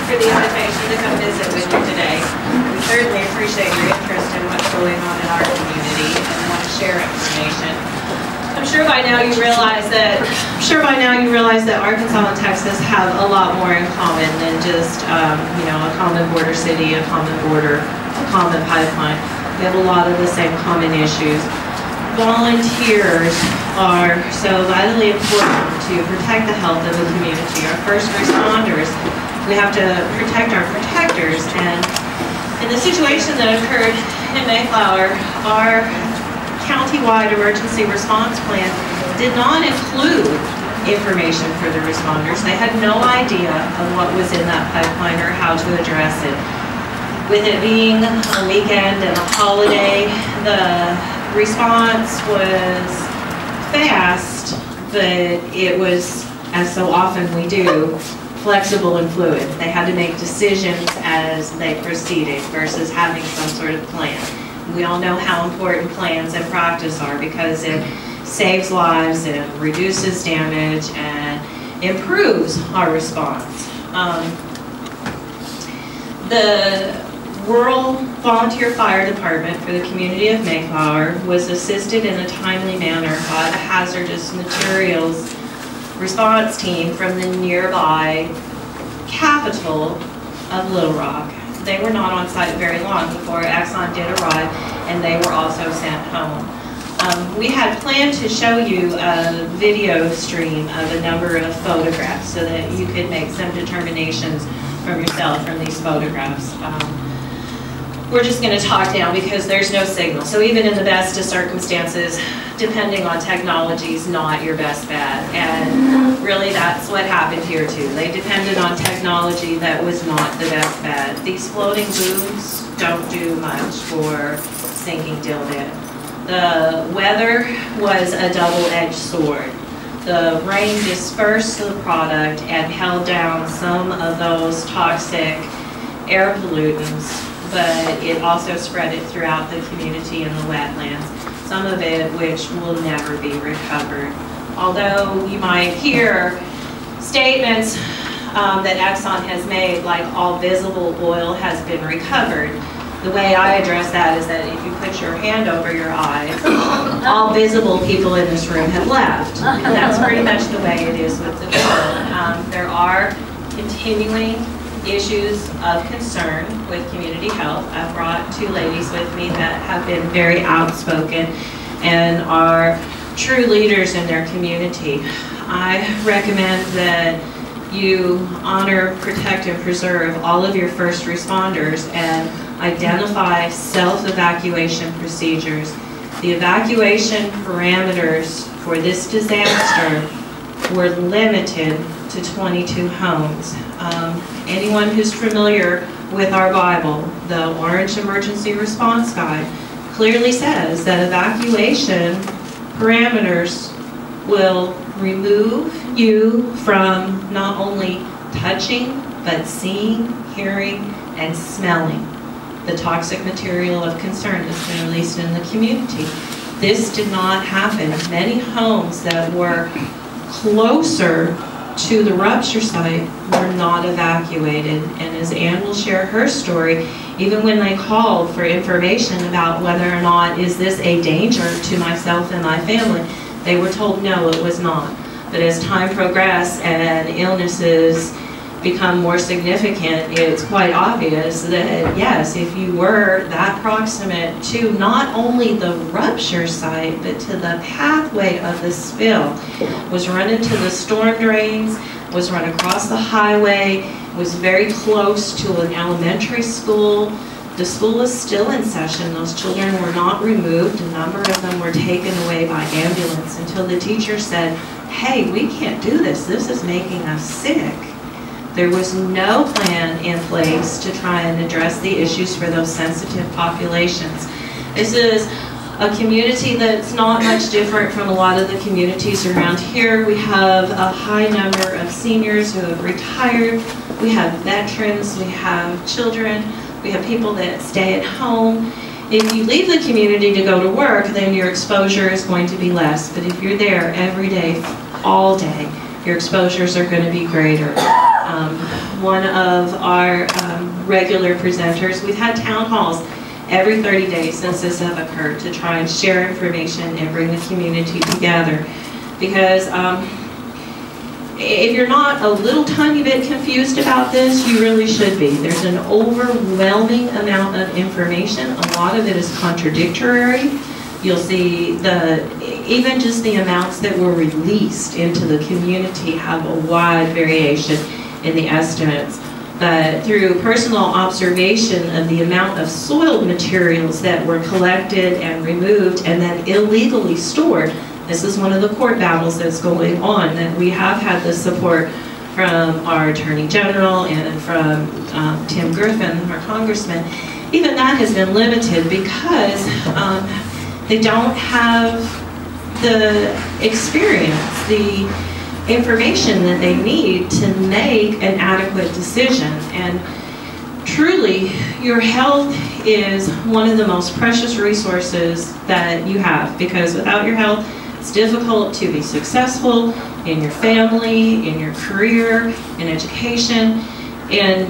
for the invitation to come visit with you today. We certainly appreciate your interest in what's going on in our community and want to share information. I'm sure by now you realize that Arkansas and Texas have a lot more in common than just a common border city, a common border, a common pipeline. We have a lot of the same common issues. Volunteers are so vitally important to protect the health of the community. Our first responders, we have to protect our protectors, and in the situation that occurred in Mayflower, our county-wide emergency response plan did not include information for the responders. They had no idea of what was in that pipeline or how to address it. With it being a weekend and a holiday, the response was fast, but it was, as so often we do, flexible and fluid. They had to make decisions as they proceeded versus having some sort of plan. We all know how important plans and practice are because it saves lives, it reduces damage, and improves our response. The Rural Volunteer Fire Department for the community of Mayflower was assisted in a timely manner by the hazardous materials response team from the nearby capital of Little Rock. They were not on site very long before Exxon did arrive, and they were also sent home. We had planned to show you a video stream of a number of photographs so that you could make some determinations from yourself from these photographs. We're just going to talk now because there's no signal. So even in the best of circumstances, depending on technology is not your best bet. And really that's what happened here too. They depended on technology that was not the best bet. These floating booms don't do much for sinking dilbit. The weather was a double-edged sword. The rain dispersed the product and held down some of those toxic air pollutants, but it also spread it throughout the community and the wetlands, some of it which will never be recovered. Although you might hear statements that Exxon has made, like all visible oil has been recovered, the way I address that is that if you put your hand over your eyes, all visible people in this room have left. And that's pretty much the way it is with the oil. There are continuing issues of concern with community health. I've brought two ladies with me that have been very outspoken and are true leaders in their community. I recommend that you honor, protect, and preserve all of your first responders and identify self-evacuation procedures. The evacuation parameters for this disaster were limited to 22 homes. Anyone who's familiar with our Bible, the Orange Emergency Response Guide, clearly says that evacuation parameters will remove you from not only touching, but seeing, hearing, and smelling the toxic material of concern that's been released in the community. This did not happen. Many homes that were closer to the rupture site were not evacuated. And as Ann will share her story, even when they called for information about whether or not is this a danger to myself and my family, they were told no, it was not. But as time progressed and illnesses become more significant, it's quite obvious that yes, if you were that proximate to not only the rupture site, but to the pathway of the spill, was run into the storm drains, was run across the highway, was very close to an elementary school. The school is still in session. Those children were not removed. A number of them were taken away by ambulance until the teacher said, hey, we can't do this. This is making us sick. There was no plan in place to try and address the issues for those sensitive populations. This is a community that's not much different from a lot of the communities around here. We have a high number of seniors who have retired. We have veterans, we have children, we have people that stay at home. If you leave the community to go to work, then your exposure is going to be less. But if you're there every day, all day, your exposures are going to be greater. one of our regular presenters. We've had town halls every 30 days since this has occurred to try and share information and bring the community together. Because if you're not a little tiny bit confused about this, you really should be. There's an overwhelming amount of information. A lot of it is contradictory. You'll see even just the amounts that were released into the community have a wide variation in the estimates. But through personal observation of the amount of soiled materials that were collected and removed and then illegally stored, this is one of the court battles that's going on, that we have had the support from our Attorney General and from Tim Griffin, our Congressman. Even that has been limited because they don't have the experience, the information that they need to make an adequate decision. And truly, your health is one of the most precious resources that you have, because without your health, it's difficult to be successful in your family, in your career, in education. And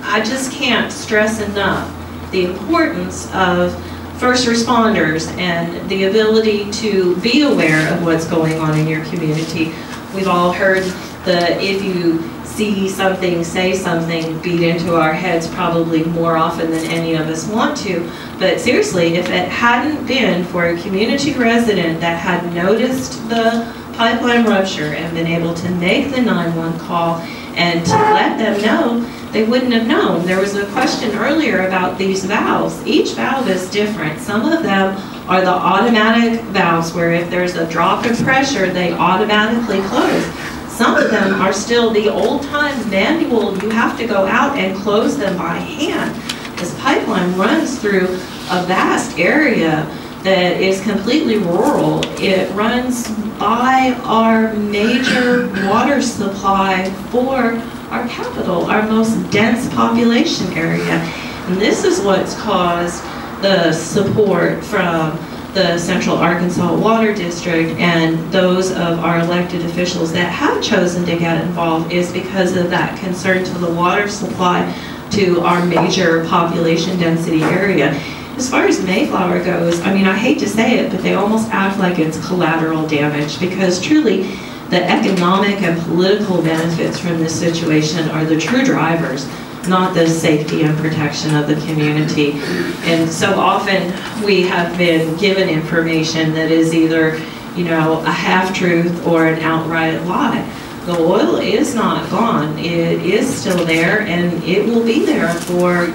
I just can't stress enough the importance of first responders and the ability to be aware of what's going on in your community. We've all heard the "if you see something, say something" beat into our heads probably more often than any of us want to. But seriously, if it hadn't been for a community resident that had noticed the pipeline rupture and been able to make the 911 call and to let them know, they wouldn't have known. There was a question earlier about these valves. Each valve is different. Some of them are the automatic valves where if there's a drop in pressure, they automatically close. Some of them are still the old-time manual. You have to go out and close them by hand. This pipeline runs through a vast area that is completely rural. It runs by our major water supply for our capital, our most dense population area. And this is what's caused the support from the Central Arkansas Water District and those of our elected officials that have chosen to get involved, is because of that concern to the water supply to our major population density area. As far as Mayflower goes, I mean, I hate to say it, but they almost act like it's collateral damage, because truly the economic and political benefits from this situation are the true drivers, not the safety and protection of the community. And so often we have been given information that is either, you know, a half-truth or an outright lie. The oil is not gone. It is still there, and it will be there for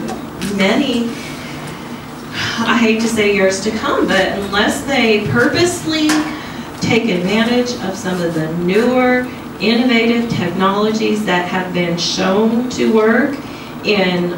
many, I hate to say years to come, but unless they purposely take advantage of some of the newer, innovative technologies that have been shown to work in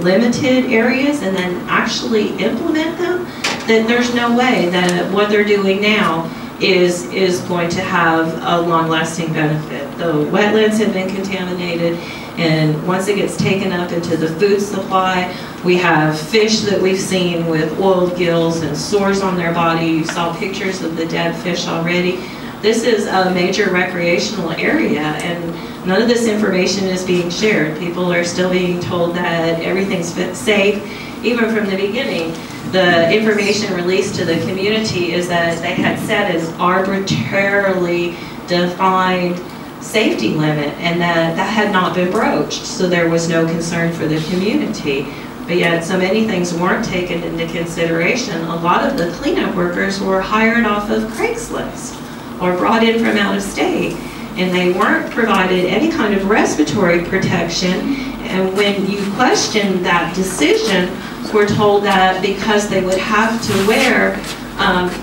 limited areas and then actually implement them, then there's no way that what they're doing now is going to have a long-lasting benefit. The wetlands have been contaminated, and once it gets taken up into the food supply, we have fish that we've seen with oiled gills and sores on their body. You saw pictures of the dead fish already. This is a major recreational area, and none of this information is being shared. People are still being told that everything's safe, even from the beginning. The information released to the community is that they had set an arbitrarily defined safety limit, and that had not been broached, so there was no concern for the community. But yet so many things weren't taken into consideration. A lot of the cleanup workers were hired off of Craigslist or brought in from out of state, and they weren't provided any kind of respiratory protection. And when you question that decision, we're told that because they would have to wear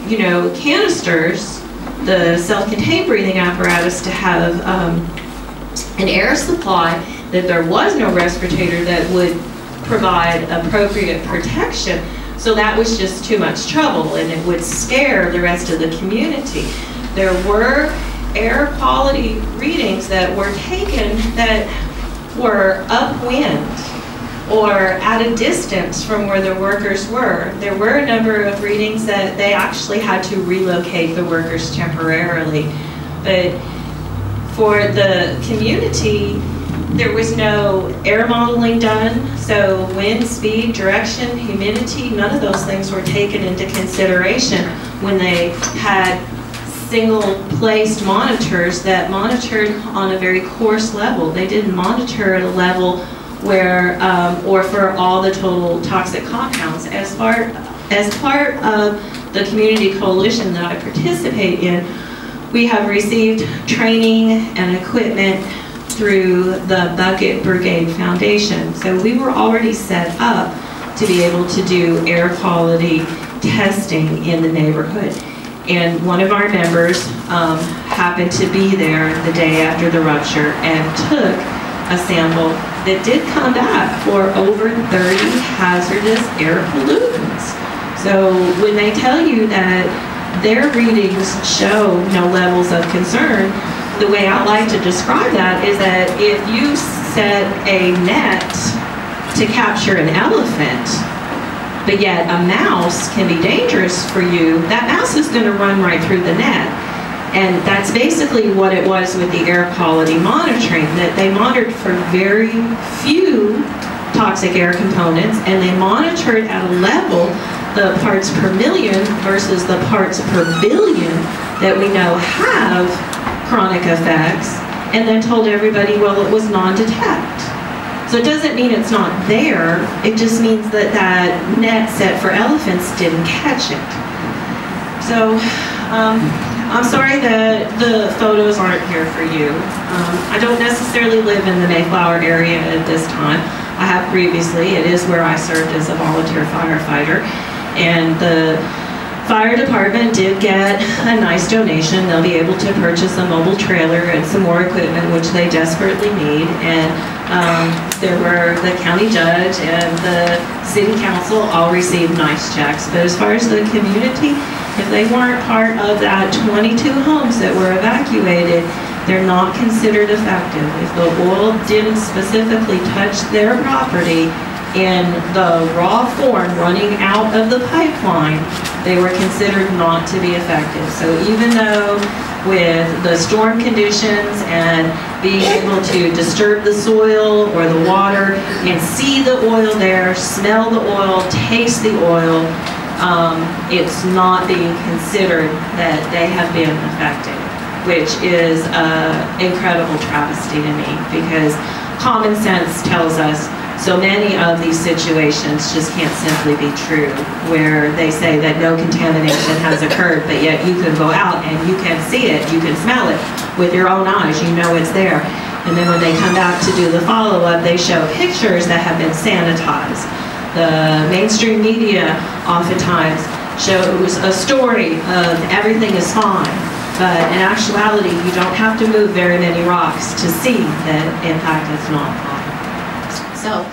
you know, canisters, the self-contained breathing apparatus, to have an air supply, that there was no respirator that would provide appropriate protection. So that was just too much trouble, and it would scare the rest of the community. There were air quality readings that were taken that were upwind or at a distance from where the workers were. There were a number of readings that they actually had to relocate the workers temporarily. But for the community, There was no air modeling done, so wind, speed, direction, humidity, none of those things were taken into consideration when they had single-placed monitors that monitored on a very coarse level. They didn't monitor at a level where, or for all the total toxic compounds. As part of the community coalition that I participate in, we have received training and equipment through the Bucket Brigade Foundation. So we were already set up to be able to do air quality testing in the neighborhood. And one of our members happened to be there the day after the rupture and took a sample that did come back for over 30 hazardous air pollutants. So when they tell you that their readings show no levels of concern, the way I like to describe that is that if you set a net to capture an elephant, but yet a mouse can be dangerous for you, that mouse is going to run right through the net. And that's basically what it was with the air quality monitoring, that they monitored for very few toxic air components, and they monitored at a level, the parts per million versus the parts per billion that we know have chronic effects, and then told everybody, well, it was non-detect. So it doesn't mean it's not there, it just means that that net set for elephants didn't catch it. So I'm sorry that the photos aren't here for you. I don't necessarily live in the Mayflower area at this time. I have previously. It is where I served as a volunteer firefighter. And the fire department did get a nice donation. They'll be able to purchase a mobile trailer and some more equipment, which they desperately need. And there were the county judge and the city council all received nice checks. But as far as the community, if they weren't part of that 22 homes that were evacuated, they're not considered effective. If the oil didn't specifically touch their property in the raw form running out of the pipeline, they were considered not to be effective. So even though with the storm conditions and being able to disturb the soil or the water and see the oil there, smell the oil, taste the oil, it's not being considered that they have been effective, which is an incredible travesty to me, because common sense tells us so many of these situations just can't simply be true, where they say that no contamination has occurred, but yet you can go out and you can see it, you can smell it with your own eyes, you know it's there. And then when they come back to do the follow-up, they show pictures that have been sanitized. The mainstream media oftentimes shows a story of everything is fine, but in actuality, you don't have to move very many rocks to see that, in fact, it's not fine. So